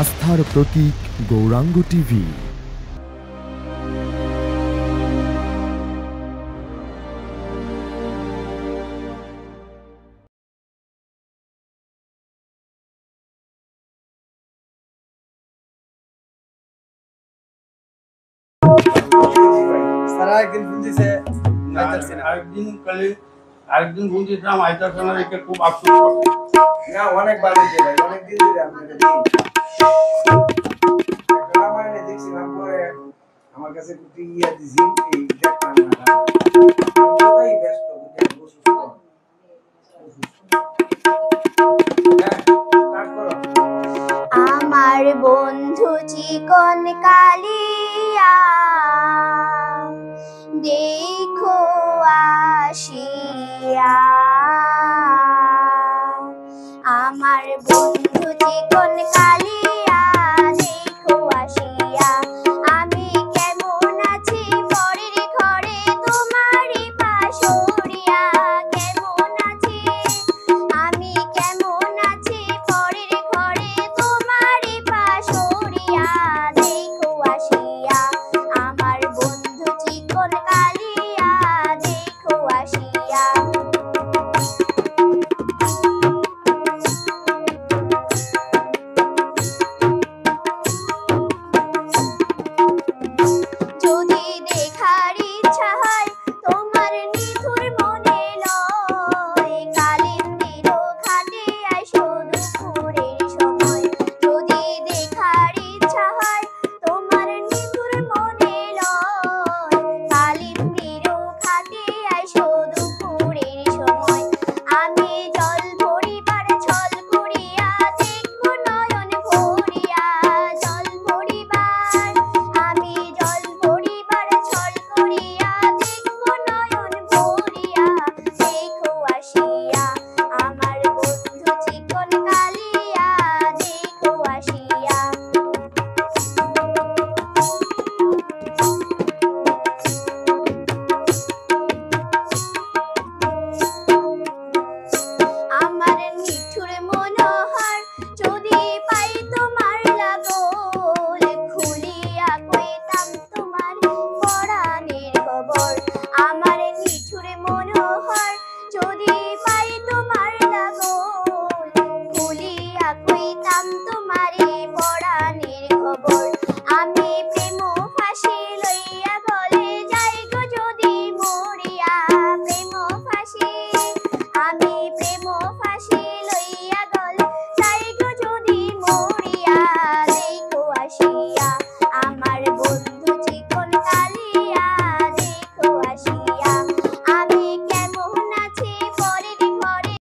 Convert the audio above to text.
আস্থার প্রতীক গৌরাঙ্গ টিভি। আরেকদিন ফোন দিছে আরেকদিন ফোন দিয়েছিলাম আইতাছে না দেখে খুব আফসোস করছে। না অনেকবার দিয়েছে ভাই, অনেকদিন ধরে আপনাকে দিই একটা মানে দেখছিলাম পরে আমার কাছে কুটি ইয়া দিছি এই দেখলাম না সবাই ব্যস্ত অসুস্থ আমার বন্ধু চিকন কালিয়া দেখো আসিয়া আমার